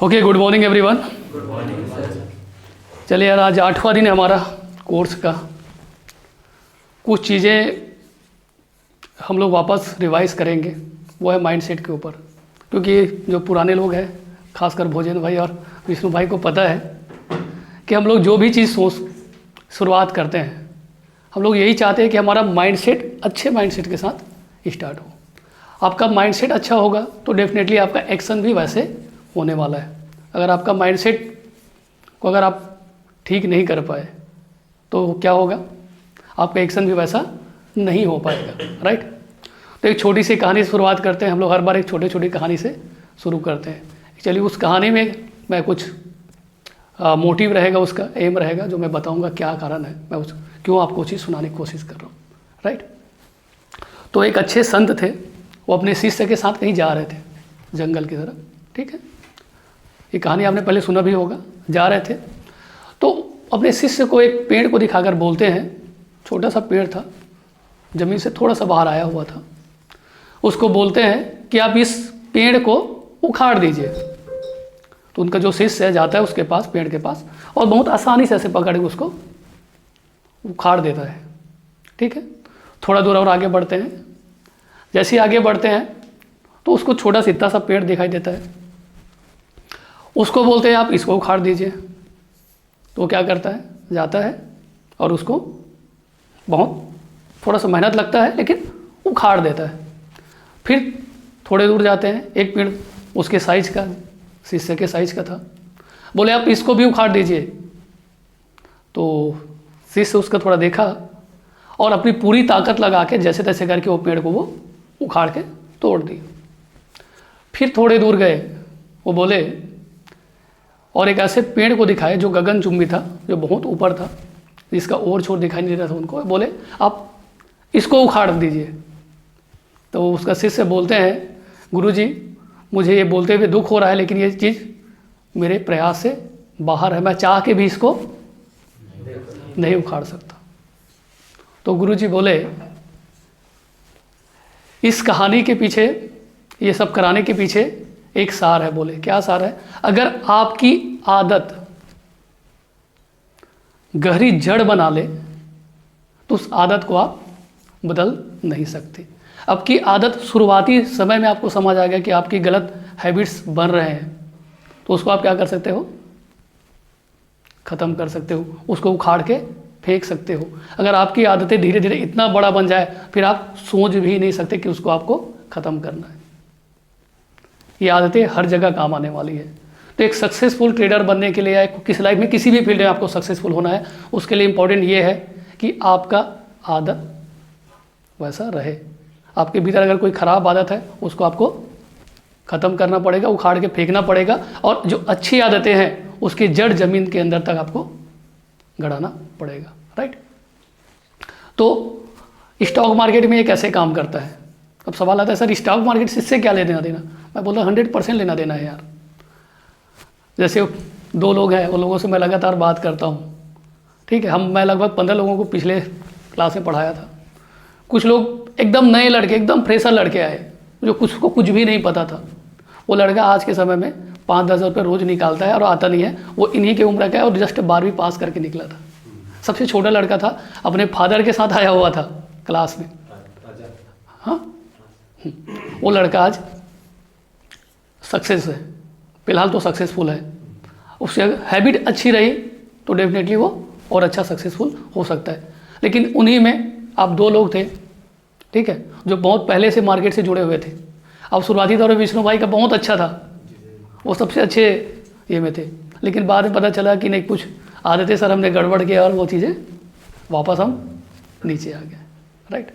Okay, good morning everyone. Good morning sir. चलिए यार, आज 8वां दिन है हमारा कोर्स का। कुछ चीज़ें हम लोग वापस रिवाइज करेंगे, वो है माइंडसेट के ऊपर, क्योंकि जो पुराने लोग हैं, खासकर भोजन भाई और विष्णु भाई को पता है कि हम लोग जो भी चीज़ शुरुआत करते हैं, हम लोग यही चाहते हैं कि हमारा माइंडसेट अच्छे माइंडसेट के साथ स्टार्ट हो। आपका माइंडसेट अच्छा होगा तो डेफिनेटली आपका एक्शन भी वैसे होने वाला है। अगर आपका माइंडसेट को अगर आप ठीक नहीं कर पाए तो क्या होगा, आपका एक्शन भी वैसा नहीं हो पाएगा, राइट। तो एक छोटी सी कहानी से शुरुआत करते हैं। हम लोग हर बार एक छोटी कहानी से शुरू करते हैं। चलिए, उस कहानी में मैं कुछ मोटिव रहेगा, उसका एम रहेगा, जो मैं बताऊंगा क्या कारण है, मैं उस क्यों आपको चीज़ सुनाने की कोशिश कर रहा हूँ, राइट। तो एक अच्छे संत थे, वो अपने शिष्य के साथ कहीं जा रहे थे, जंगल की तरफ, ठीक है। ये कहानी आपने पहले सुना भी होगा। जा रहे थे तो अपने शिष्य को एक पेड़ को दिखाकर बोलते हैं, छोटा सा पेड़ था, ज़मीन से थोड़ा सा बाहर आया हुआ था। उसको बोलते हैं कि आप इस पेड़ को उखाड़ दीजिए। तो उनका जो शिष्य है जाता है उसके पास, पेड़ के पास, और बहुत आसानी से ऐसे पकड़ के उसको उखाड़ देता है, ठीक है। थोड़ा दूर और आगे बढ़ते हैं। जैसे ही आगे बढ़ते हैं तो उसको छोटा सा इतना सा पेड़ दिखाई देता है। उसको बोलते हैं आप इसको उखाड़ दीजिए। तो वो क्या करता है, जाता है और उसको बहुत थोड़ा सा मेहनत लगता है लेकिन उखाड़ देता है। फिर थोड़े दूर जाते हैं, एक पेड़ उसके साइज का, शिष्य के साइज का था। बोले आप इसको भी उखाड़ दीजिए। तो शिष्य उसका थोड़ा देखा और अपनी पूरी ताकत लगा के जैसे तैसे करके वो पेड़ को वो उखाड़ के तोड़ दी। फिर थोड़े दूर गए, वो बोले और एक ऐसे पेड़ को दिखाए जो गगनचुंबी था, जो बहुत ऊपर था, जिसका और छोर दिखाई नहीं दे रहा था उनको। बोले आप इसको उखाड़ दीजिए। तो उसका शिष्य बोलते हैं, गुरुजी मुझे ये बोलते हुए दुख हो रहा है, लेकिन ये चीज़ मेरे प्रयास से बाहर है, मैं चाह के भी इसको नहीं उखाड़ सकता। तो गुरुजी बोले इस कहानी के पीछे, ये सब कराने के पीछे एक सार है। बोले क्या सार है, अगर आपकी आदत गहरी जड़ बना ले तो उस आदत को आप बदल नहीं सकते। आपकी आदत शुरुआती समय में आपको समझ आ गया कि आपकी गलत हैबिट्स बन रहे हैं, तो उसको आप क्या कर सकते हो, ख़त्म कर सकते हो, उसको उखाड़ के फेंक सकते हो। अगर आपकी आदतें धीरे धीरे इतना बड़ा बन जाए फिर आप सोच भी नहीं सकते कि उसको आपको ख़त्म करना है। ये आदतें हर जगह काम आने वाली है। तो एक सक्सेसफुल ट्रेडर बनने के लिए या किसी लाइफ में किसी भी फील्ड में आपको सक्सेसफुल होना है, उसके लिए इंपॉर्टेंट ये है कि आपका आदत वैसा रहे। आपके भीतर अगर कोई ख़राब आदत है उसको आपको ख़त्म करना पड़ेगा, उखाड़ के फेंकना पड़ेगा, और जो अच्छी आदतें हैं उसकी जड़ ज़मीन के अंदर तक आपको गड़ाना पड़ेगा, राइट। तो स्टॉक मार्केट में ये कैसे काम करता है। अब सवाल आता है सर स्टॉक मार्केट से इससे क्या लेना देना। मैं बोलता हूँ 100% लेना देना है यार। जैसे 2 लोग हैं, उन लोगों से मैं लगातार बात करता हूँ, ठीक है। मैं लगभग 15 लोगों को पिछले क्लास में पढ़ाया था। कुछ लोग एकदम नए लड़के, एकदम फ्रेशर लड़के आए, जो कुछ भी नहीं पता था। वो लड़का आज के समय में 5-10 रुपये रोज़ निकालता है और आता नहीं है। वो इन्हीं के उम्र का है और जस्ट 12वीं पास करके निकला था। सबसे छोटा लड़का था, अपने फादर के साथ आया हुआ था क्लास में। हाँ, वो लड़का आज सक्सेस है, फिलहाल तो सक्सेसफुल है। उसकी अगर हैबिट अच्छी रही तो डेफिनेटली वो और अच्छा सक्सेसफुल हो सकता है। लेकिन उन्हीं में आप 2 लोग थे, ठीक है, जो बहुत पहले से मार्केट से जुड़े हुए थे। अब शुरुआती दौर में विष्णु भाई का बहुत अच्छा था, वो सबसे अच्छे ये में थे, लेकिन बाद में पता चला कि नहीं, कुछ आदतें सर हमने गड़बड़ किया और वो चीज़ें वापस हम नीचे आ गए, राइट।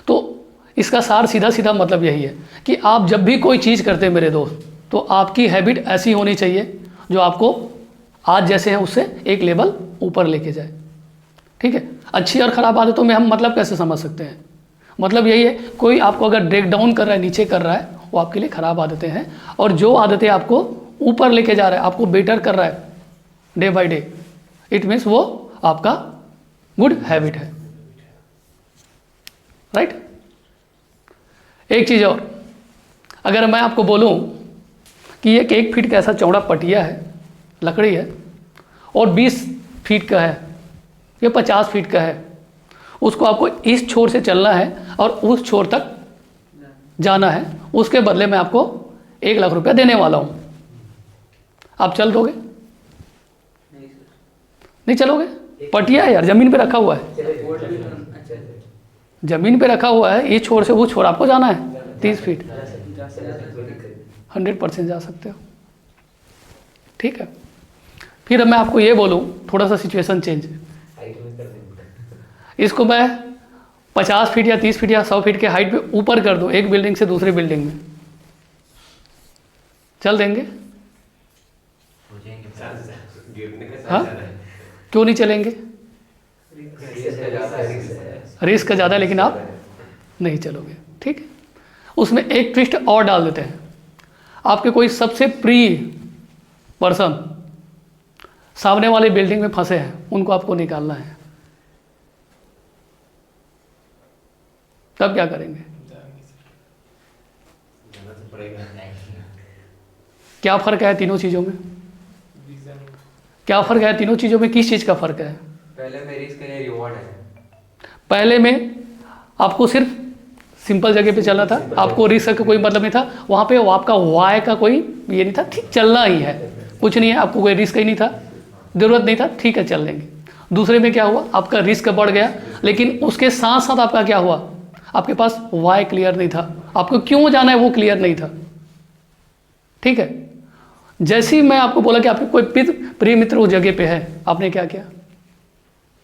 तो इसका सार सीधा मतलब यही है कि आप जब भी कोई चीज़ करते हैं मेरे दोस्त, तो आपकी हैबिट ऐसी होनी चाहिए जो आपको आज जैसे हैं उससे एक लेवल ऊपर लेके जाए, ठीक है। अच्छी और ख़राब आदतों में हम मतलब कैसे समझ सकते हैं, मतलब यही है, कोई आपको अगर ब्रेक डाउन कर रहा है, नीचे कर रहा है, वो आपके लिए ख़राब आदतें हैं। और जो आदतें आपको ऊपर लेके जा रहा है, आपको बेटर कर रहा है day by day, it means वो आपका गुड हैबिट है, राइट। एक चीज़ और, अगर मैं आपको बोलूं कि एक 1 फीट का ऐसा चौड़ा पटिया है, लकड़ी है, और 20 फीट का है या 50 फीट का है, उसको आपको इस छोर से चलना है और उस छोर तक जाना है, उसके बदले में आपको 1 लाख रुपया देने वाला हूँ। आप चल दोगे? नहीं चलोगे? पटिया है यार, ज़मीन पे रखा हुआ है, ज़मीन पे रखा हुआ है, इस छोर से वो छोर आपको जाना है 30 फीट। 100% जा सकते हो। ठीक है, फिर मैं आपको ये बोलूँ, थोड़ा सा सिचुएशन चेंज, इसको मैं 50 फीट या 30 फीट या 100 फीट के हाइट पे ऊपर कर दूँ, एक बिल्डिंग से दूसरी बिल्डिंग में, चल देंगे? हाँ, क्यों नहीं चलेंगे? रिस्क ज़्यादा है, लेकिन आप नहीं चलोगे। ठीक है, उसमें एक ट्विस्ट और डाल देते हैं। आपके कोई सबसे प्रिय पर्सन सामने वाले बिल्डिंग में फंसे हैं, उनको आपको निकालना है, तब क्या करेंगे? क्या फ़र्क है तीनों चीज़ों में? क्या फ़र्क है तीनों चीज़ों में? किस चीज़ का फ़र्क है? पहले में रिस्क है, रिवॉर्ड है। पहले में आपको सिर्फ सिंपल जगह पे चलना था, आपको रिस्क का कोई मतलब नहीं था, वहाँ पे आपका वाय का कोई ये नहीं था, ठीक चलना ही है, कुछ नहीं है, आपको कोई रिस्क ही नहीं था, ज़रूरत नहीं था, ठीक है चल लेंगे। दूसरे में क्या हुआ? आपका रिस्क बढ़ गया, लेकिन उसके साथ साथ आपका क्या हुआ? आपके पास वाय क्लियर नहीं था, आपको क्यों जाना है वो क्लियर नहीं था। ठीक है, जैसे ही मैं आपको बोला कि आपके कोई प्रिय मित्र उस जगह पे है, आपने क्या किया?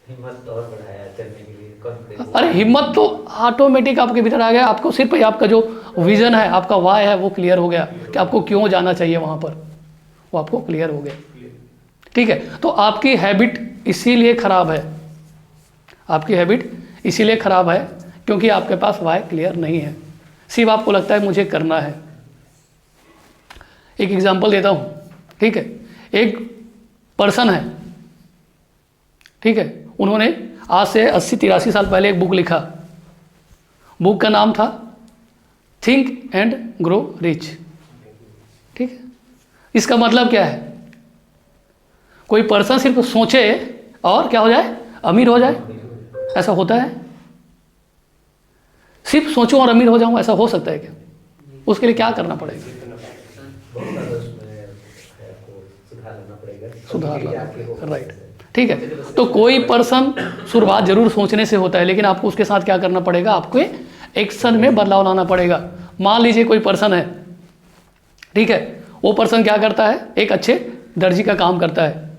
हिम्मत और बढ़ाया चलने के लिए, कॉन्फिडेंस। अरे हिम्मत तो ऑटोमेटिक आपके भीतर आ गया, आपको सिर्फ आपका जो विजन है, आपका वाय है, वो क्लियर हो गया कि आपको क्यों जाना चाहिए वहाँ पर, वो आपको क्लियर हो गया। ठीक है, तो आपकी हैबिट इसीलिए ख़राब है, आपकी हैबिट इसीलिए ख़राब है क्योंकि आपके पास वाय क्लियर नहीं है, सिर्फ आपको लगता है मुझे करना है। एक एग्जांपल देता हूँ। ठीक है, एक पर्सन है, ठीक है, उन्होंने आज से 80-83 साल पहले एक बुक लिखा, बुक का नाम था थिंक एंड ग्रो रिच। ठीक है, इसका मतलब क्या है? कोई पर्सन सिर्फ सोचे और क्या हो जाए? अमीर हो जाए, ऐसा होता है? सिर्फ सोचूं और अमीर हो जाऊं, ऐसा हो सकता है क्या? उसके लिए क्या करना पड़ेगा? सुधार लाना पड़ेगा, राइट। ठीक है, तो कोई पर्सन शुरुआत जरूर सोचने से होता है, लेकिन आपको उसके साथ क्या करना पड़ेगा? आपको एक्शन में बदलाव लाना पड़ेगा। मान लीजिए कोई पर्सन है, ठीक है, वो पर्सन क्या करता है? एक अच्छे दर्जी का काम करता है,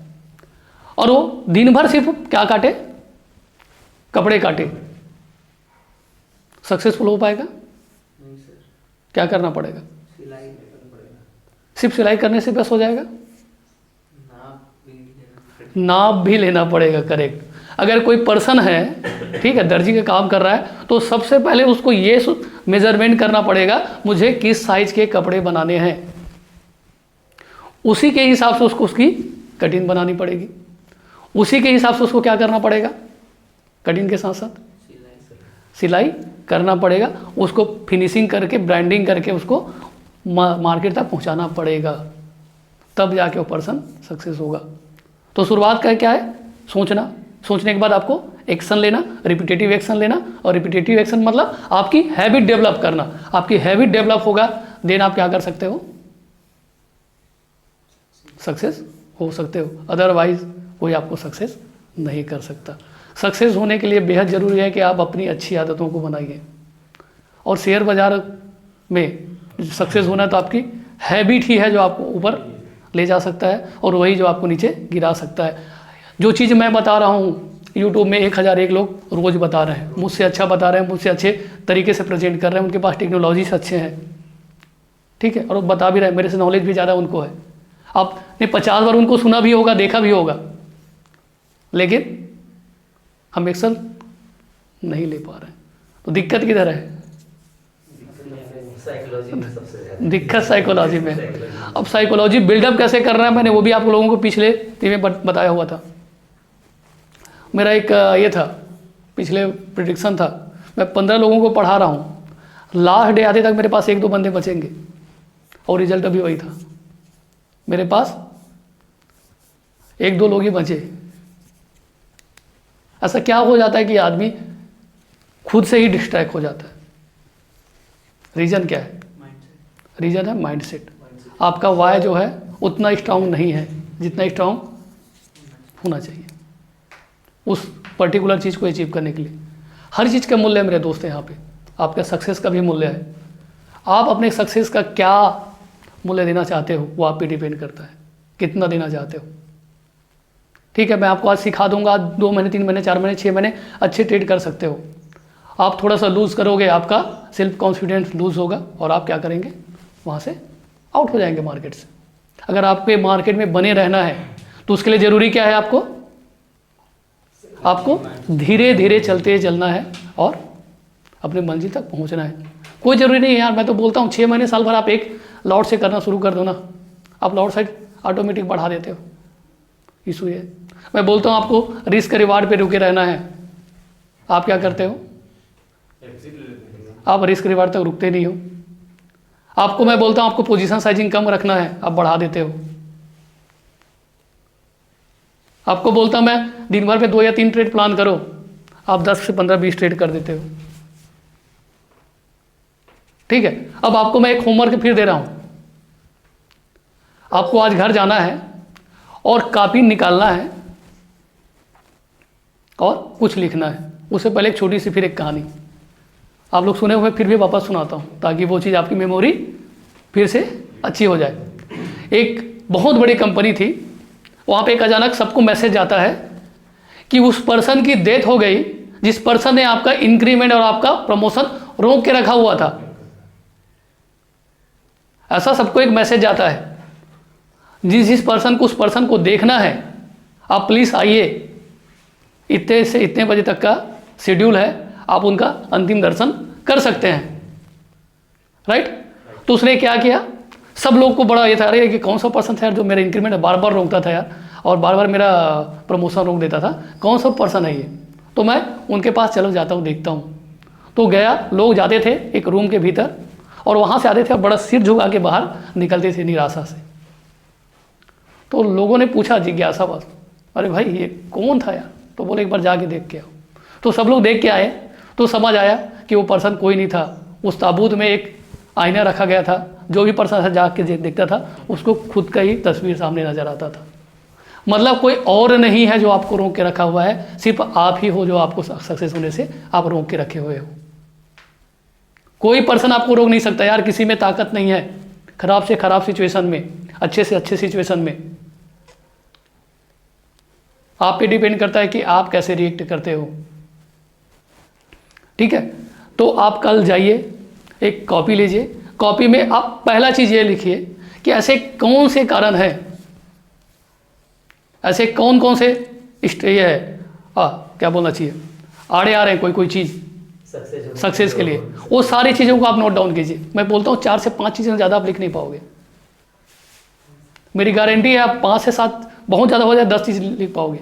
और वो दिन भर सिर्फ क्या काटे? कपड़े काटे। सक्सेसफुल हो पाएगा? नहीं सर, क्या करना पड़ेगा? सिलाई करना पड़ेगा, सिर्फ सिलाई करने से बस हो जाएगा? नाप भी लेना पड़ेगा, करेक्ट। अगर कोई पर्सन है, ठीक है, दर्जी का काम कर रहा है, तो सबसे पहले उसको ये मेजरमेंट करना पड़ेगा मुझे किस साइज के कपड़े बनाने हैं, उसी के हिसाब से उसको उसकी कटिंग बनानी पड़ेगी, उसी के हिसाब से उसको क्या करना पड़ेगा? कटिंग के साथ साथ सिलाई करना पड़ेगा, उसको फिनिशिंग करके ब्रांडिंग करके उसको मार्केट तक पहुंचाना पड़ेगा, तब जाके वो पर्सन सक्सेस होगा। तो शुरुआत का क्या है? सोचना, सोचने के बाद आपको एक्शन लेना, रिपीटेटिव एक्शन लेना, और रिपीटेटिव एक्शन मतलब आपकी हैबिट डेवलप करना। आपकी हैबिट डेवलप होगा, देन आप क्या कर सकते हो? सक्सेस हो सकते हो, अदरवाइज कोई आपको सक्सेस नहीं कर सकता। सक्सेस होने के लिए बेहद ज़रूरी है कि आप अपनी अच्छी आदतों को बनाइए, और शेयर बाजार में सक्सेस होना तो आपकी हैबिट ही है जो आपको ऊपर ले जा सकता है, और वही जो आपको नीचे गिरा सकता है। जो चीज़ मैं बता रहा हूँ, यूट्यूब में 1001 लोग रोज़ बता रहे हैं, मुझसे अच्छा बता रहे हैं, मुझसे अच्छे तरीके से प्रेजेंट कर रहे हैं, उनके पास टेक्नोलॉजीज अच्छे हैं, ठीक है, और वो बता भी रहे हैं, मेरे से नॉलेज भी ज़्यादा उनको है। आपने 50 बार उनको सुना भी होगा, देखा भी होगा, लेकिन हम एक्शन नहीं ले पा रहे हैं। तो दिक्कत किधर है? दिक्कत साइकोलॉजी में। अब साइकोलॉजी बिल्डअप कैसे करना है, मैंने वो भी आप लोगों को पिछले में बताया हुआ था। मेरा एक ये था, पिछले प्रेडिक्शन था, मैं 15 लोगों को पढ़ा रहा हूँ, लास्ट डे आते तक मेरे पास 1-2 बंदे बचेंगे, और रिजल्ट अभी वही था। मेरे पास 1-2 लोग ही बचे। ऐसा क्या हो जाता है कि आदमी खुद से ही डिस्ट्रैक्ट हो जाता है। रीज़न क्या है? रीज़न है माइंडसेट। आपका वाई जो है उतना स्ट्रांग नहीं है जितना स्ट्रांग होना चाहिए उस पर्टिकुलर चीज़ को अचीव करने के लिए। हर चीज़ का मूल्य है मेरे दोस्त यहाँ पे। आपका सक्सेस का भी मूल्य है। आप अपने सक्सेस का क्या मूल्य देना चाहते हो वो आप पे डिपेंड करता है, कितना देना चाहते हो। ठीक है, मैं आपको आज सिखा दूंगा। 2 महीने, 3 महीने, 4 महीने, 6 महीने अच्छे ट्रेड कर सकते हो। आप थोड़ा सा लूज़ करोगे, आपका सेल्फ कॉन्फिडेंस लूज़ होगा और आप क्या करेंगे, वहाँ से आउट हो जाएंगे मार्केट से। अगर आपके मार्केट में बने रहना है तो उसके लिए ज़रूरी क्या है? आपको धीरे धीरे चलते चलना है और अपने मंजिल तक पहुंचना है। कोई ज़रूरी नहीं है यार, मैं तो बोलता हूँ 6 महीने, साल भर आप एक लॉट से करना शुरू कर दो ना, आप लॉट साइड ऑटोमेटिक बढ़ा देते हो। इशू ये मैं बोलता हूँ आपको रिस्क रिवार्ड पे रुके रहना है, आप क्या करते हो? आप रिस्क रिवार्ड तक रुकते नहीं हो। आपको मैं बोलता हूँ आपको पोजीशन साइजिंग कम रखना है, आप बढ़ा देते हो। आपको बोलता हूँ मैं दिन भर में 2 या 3 ट्रेड प्लान करो, आप 10 से 15-20 ट्रेड कर देते हो। ठीक है, अब आपको मैं एक होमवर्क फिर दे रहा हूँ। आपको आज घर जाना है और कॉपी निकालना है और कुछ लिखना है। उससे पहले एक छोटी सी फिर एक कहानी आप लोग सुने हुए फिर भी वापस सुनाता हूँ ताकि वो चीज़ आपकी मेमोरी फिर से अच्छी हो जाए। एक बहुत बड़ी कंपनी थी, वहाँ पे एक अचानक सबको मैसेज आता है कि उस पर्सन की डेथ हो गई जिस पर्सन ने आपका इंक्रीमेंट और आपका प्रमोशन रोक के रखा हुआ था। ऐसा सबको एक मैसेज जाता है। जिस पर्सन को, उस पर्सन को देखना है, आप प्लीज़ आइए, इतने से इतने बजे तक का शेड्यूल है, आप उनका अंतिम दर्शन कर सकते हैं। राइट? तो उसने क्या किया, सब लोग को बड़ा ये था, अरे कि कौन सा पर्सन था यार जो मेरा इंक्रीमेंट बार बार रोकता था यार और बार बार मेरा प्रमोशन रोक देता था, कौन सा पर्सन है ये? तो मैं उनके पास चलो जाता हूँ, देखता हूँ। तो गया, लोग जाते थे एक रूम के भीतर और वहाँ से आते थे और बड़ा सिर झुका के बाहर निकलते थे निराशा से। तो लोगों ने पूछा जिज्ञासा बस, अरे भाई ये कौन था यार? तो बोले एक बार जाके देख के आओ। तो सब लोग देख के आए तो समझ आया कि वो पर्सन कोई नहीं था। उस ताबूत में एक आईना रखा गया था, जो भी पर्सन जाके देखता था उसको खुद का ही तस्वीर सामने नजर आता था। मतलब कोई और नहीं है जो आपको रोक के रखा हुआ है, सिर्फ आप ही हो जो आपको सक्सेस होने से आप रोक के रखे हुए हो। कोई पर्सन आपको रोक नहीं सकता यार, किसी में ताकत नहीं है। खराब से खराब सिचुएशन में, अच्छे से अच्छे सिचुएशन में आप पे डिपेंड करता है कि आप कैसे रिएक्ट करते हो। ठीक है, तो आप कल जाइए, एक कॉपी लीजिए, कॉपी में आप पहला चीज़ ये लिखिए कि ऐसे कौन से कारण हैं, ऐसे कौन कौन से ये है क्या बोलना चाहिए, आड़े आ रहे हैं कोई चीज़ सक्सेस के लिए, वो सारी चीज़ों को आप नोट डाउन कीजिए। मैं बोलता हूँ 4 से 5 चीज़ें ज़्यादा आप लिख नहीं पाओगे। मेरी गारंटी है आप 5 से 7, बहुत ज़्यादा हो जाए 10 चीज़ लिख पाओगे।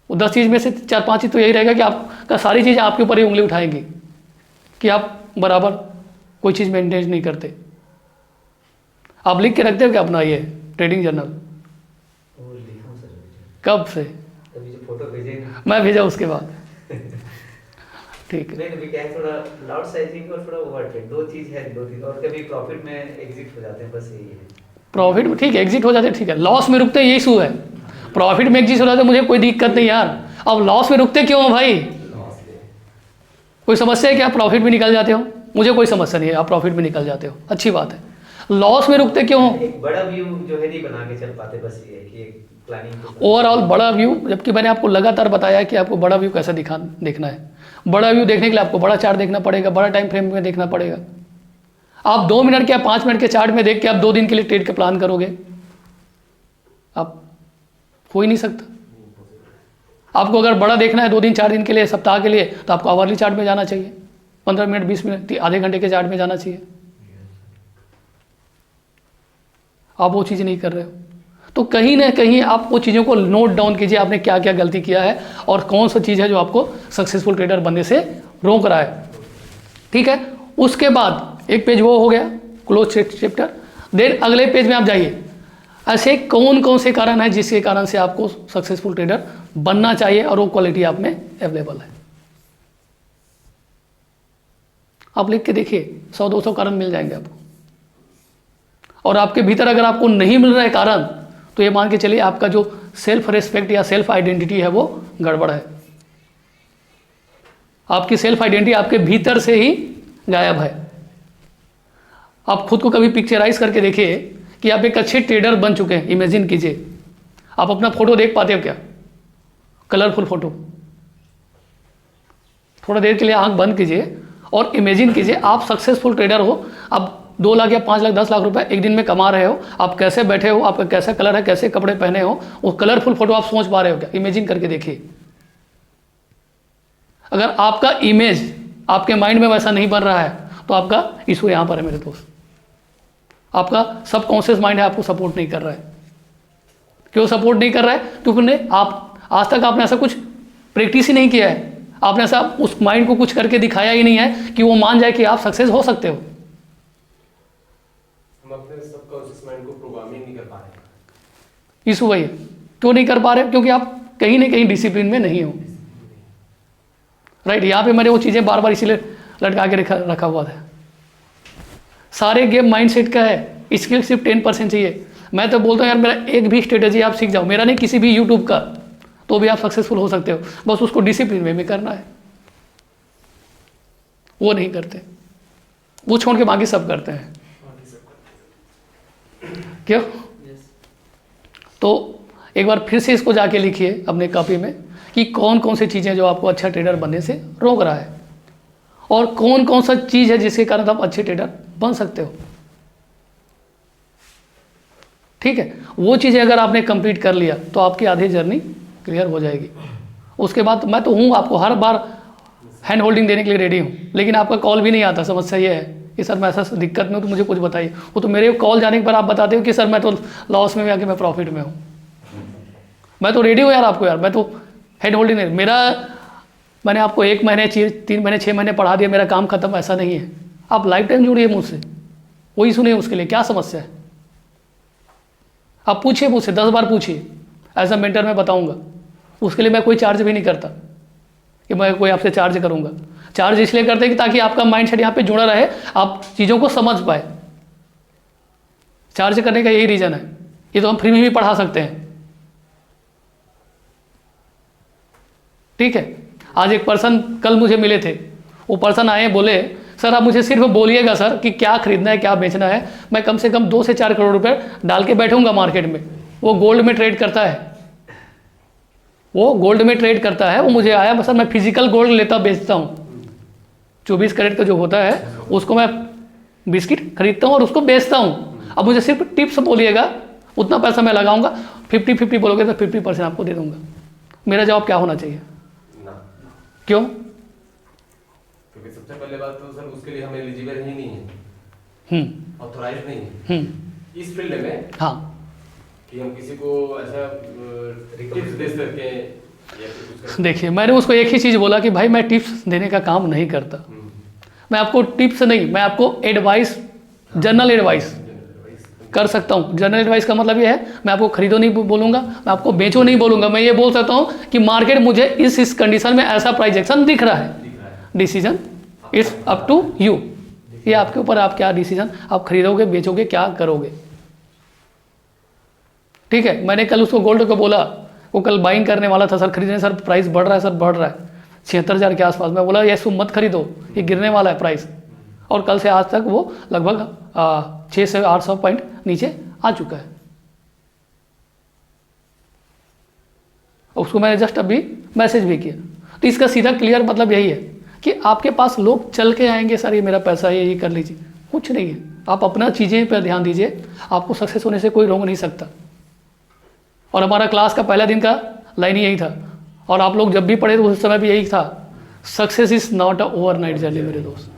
वो 10 चीज़ में से 4-5 चीज़ तो यही रहेगा कि आपका सारी चीज़ें आपके ऊपर ही उंगली उठाएंगी कि आप बराबर कोई चीज़ मेंटेन नहीं करते। आप लिख के रखते हो क्या अपना ये ट्रेडिंग जर्नल? कब से? अभी जो फोटो भेजे मैं भेजा उसके बाद। ठीक है, नहीं कभी क्या है, थोड़ा लॉट साइजिंग और थोड़ा ओवर ट्रेड, 2 चीज है, 2-3, और कभी प्रॉफिट में एग्जिट हो जाते हैं, बस यही है। प्रॉफिट में ठीक है एग्जिट हो जाते हैं, ठीक है। लॉस में रुकते ये इशू है। प्रॉफिट में एग्जिट हो जाते मुझे कोई दिक्कत नहीं यार, अब लॉस में रुकते क्यों हो भाई? कोई समस्या है कि आप प्रॉफिट में निकल जाते हो? मुझे कोई समस्या नहीं है, आप प्रॉफिट में निकल जाते हो, अच्छी बात है। लॉस में रुकते क्यों हो? एक बड़ा व्यू जो है नहीं बना के चल पाते, बस ये है कि एक प्लानिंग ओवरऑल बड़ा व्यू, जबकि मैंने आपको लगातार बताया कि आपको बड़ा व्यू कैसे देखना है। बड़ा व्यू देखने के लिए आपको बड़ा चार्ट देखना पड़ेगा, बड़ा टाइम फ्रेम में देखना पड़ेगा। आप 2 मिनट के या 5 मिनट के चार्ट में देख के आप 2 दिन के लिए ट्रेड का प्लान करोगे, आप हो ही नहीं सकता। आपको अगर बड़ा देखना है 2 दिन 4 दिन के लिए, सप्ताह के लिए, तो आपको आवरली चार्ट में जाना चाहिए, 15 मिनट 20 मिनट आधे घंटे के चार्ट में जाना चाहिए। आप वो चीज़ नहीं कर रहे हो, तो कहीं ना कहीं आप वो चीज़ों को नोट डाउन कीजिए, आपने क्या क्या गलती किया है और कौन सा चीज़ है जो आपको सक्सेसफुल ट्रेडर बनने से रोक रहा है। ठीक है, उसके बाद एक पेज वो हो गया क्लोज चैप्टर। देन अगले पेज में आप जाइए, ऐसे कौन कौन से कारण हैं जिसके कारण से आपको सक्सेसफुल ट्रेडर बनना चाहिए और वो क्वालिटी आप में अवेलेबल है। आप लिख के देखिए, 100-200 कारण मिल जाएंगे आपको। और आपके भीतर अगर आपको नहीं मिल रहा है कारण, तो ये मान के चलिए आपका जो सेल्फ रेस्पेक्ट या सेल्फ आइडेंटिटी है वो गड़बड़ है। आपकी सेल्फ आइडेंटिटी आपके भीतर से ही गायब है। आप खुद को कभी पिक्चराइज करके देखिए कि आप एक अच्छे ट्रेडर बन चुके हैं। इमेजिन कीजिए, आप अपना फोटो देख पाते हो क्या? Colourful photo. थोड़ा देर के लिए आंख बंद कीजिए और इमेजिन कीजिए आप सक्सेसफुल ट्रेडर हो। आप 2 लाख या 5 लाख 10 लाख रुपए एक दिन में कमा रहे हो। आप कैसे बैठे हो, आपका कैसा कलर है, कैसे कपड़े पहने हो, वो कलरफुल फोटो आप सोच पा रहे हो क्या? इमेजिन करके देखिए। अगर आपका इमेज आपके माइंड में वैसा नहीं बन रहा है तो आपका इशू यहां पर है मेरे दोस्त। आपका सबकॉन्शियस माइंड है आपको सपोर्ट नहीं कर रहा है। क्यों सपोर्ट नहीं कर रहा है? क्योंकि आप आज तक आपने ऐसा कुछ प्रैक्टिस ही नहीं किया है। आपने ऐसा उस माइंड को कुछ करके दिखाया ही नहीं है कि वो मान जाए कि आप सक्सेस हो सकते हो। हम अपने सबकॉन्शियस माइंड को प्रोग्रामिंग नहीं कर पा रहे। इशू वही है। क्यों नहीं कर पा रहे? क्योंकि आप कहीं ना कहीं डिसिप्लिन में नहीं हो। राइट, यहाँ पे मैंने वो चीज़ें बार बार इसीलिए लटका के रखा हुआ था। सारे गेम माइंडसेट का है, स्किल सिर्फ 10% चाहिए। मैं तो बोलता हूँ यार मेरा एक भी स्ट्रेटेजी आप सीख जाओ, मेरा नहीं किसी भी यूट्यूब का, तो भी आप सक्सेसफुल हो सकते हो। बस उसको डिसिप्लिन में करना है। वो नहीं करते, वो छोड़ के बाकी सब करते हैं। क्यों? तो एक बार फिर से इसको जाके लिखिए अपने कॉपी में कि कौन कौन सी चीज़ें जो आपको अच्छा ट्रेडर बनने से रोक रहा है और कौन कौन सा चीज़ है जिसके कारण आप अच्छे ट्रेडर बन सकते हो। ठीक है, वो चीज़ें अगर आपने कंप्लीट कर लिया तो आपकी आधी जर्नी क्लियर हो जाएगी। उसके बाद मैं तो हूँ आपको हर बार हैंड होल्डिंग देने के लिए रेडी हूँ, लेकिन आपका कॉल भी नहीं आता। समस्या ये है कि सर मैं ऐसा दिक्कत में हूँ तो मुझे कुछ बताइए। वो तो मेरे कॉल जाने के बाद आप बताते हो कि सर मैं तो लॉस में आके मैं प्रॉफिट में हूँ। मैं तो रेडी हूँ यार आपको, यार मैं तो हैंड होल्डिंग नहीं, मैंने आपको 1 महीने 3 महीने 6 महीने पढ़ा दिया, मेरा काम खत्म, ऐसा नहीं है। आप लाइफ टाइम जुड़िए मुझसे, वही सुनिए, उसके लिए क्या समस्या है? आप पूछिए मुझसे, 10 बार पूछिए, एज अ मेंटर मैं बताऊंगा। उसके लिए मैं कोई चार्ज भी नहीं करता कि मैं कोई आपसे चार्ज करूंगा। चार्ज इसलिए करते हैं कि ताकि आपका माइंडसेट यहाँ पे जुड़ा रहे, आप चीज़ों को समझ पाए। चार्ज करने का यही रीज़न है। ये तो हम फ्री में भी पढ़ा सकते हैं। ठीक है, आज एक पर्सन कल मुझे मिले थे। वो पर्सन आए, बोले सर आप मुझे सिर्फ बोलिएगा सर कि क्या खरीदना है क्या बेचना है, मैं कम से कम 2 से 4 करोड़ रुपए डाल के बैठूंगा मार्केट में। वो गोल्ड में ट्रेड करता है, वो गोल्ड में ट्रेड करता है। वो मुझे आया, सर मैं फिजिकल गोल्ड लेता बेचता हूँ, 24 कैरेट का जो होता है उसको मैं बिस्किट खरीदता हूँ और उसको बेचता हूँ। अब मुझे सिर्फ टिप्स बोलिएगा, उतना पैसा मैं लगाऊंगा, 50-50 बोलोगे तो 50% आपको दे दूंगा। मेरा जवाब क्या होना चाहिए? क्यों? क्योंकि सबसे पहले बात तो सर उसके लिए हम एलिजिबल ही नहीं है, ऑथोराइज नहीं है इस फील्ड में। हाँ, कि हम किसी को ऐसा टिप्स दे सके या कुछ। देखिए मैंने उसको एक ही चीज़ बोला कि भाई मैं टिप्स देने का काम नहीं करता। मैं आपको टिप्स नहीं, मैं आपको एडवाइस, जनरल एडवाइस कर सकता हूँ। जनरल एडवाइस का मतलब ये है, मैं आपको खरीदो नहीं बोलूँगा, मैं आपको बेचो नहीं बोलूँगा। मैं ये बोल सकता हूँ कि मार्केट मुझे इस कंडीशन में ऐसा प्राइस एक्शन दिख रहा है। Decision it's up to you, ये आपके ऊपर, आप क्या डिसीजन, आप खरीदोगे बेचोगे क्या करोगे। ठीक है, मैंने कल उसको गोल्ड को बोला, वो कल बाइंग करने वाला था, सर खरीदने, सर प्राइस बढ़ रहा है, सर बढ़ रहा है 76,000 के आसपास। मैं बोला ये मत खरीदो, ये गिरने वाला है प्राइस। और कल से आज तक वो लगभग 600 से 800 पॉइंट नीचे आ चुका है। उसको मैंने जस्ट अभी मैसेज भी किया। तो इसका सीधा क्लियर मतलब यही है कि आपके पास लोग चल के आएंगे, सर ये मेरा पैसा है, ये कर लीजिए, कुछ नहीं है। आप अपना चीज़ें पर ध्यान दीजिए, आपको सक्सेस होने से कोई रोक नहीं सकता। और हमारा क्लास का पहला दिन का लाइन ही यही था, और आप लोग जब भी पढ़े तो उस समय भी यही था, success is not a overnight journey मेरे दोस्त।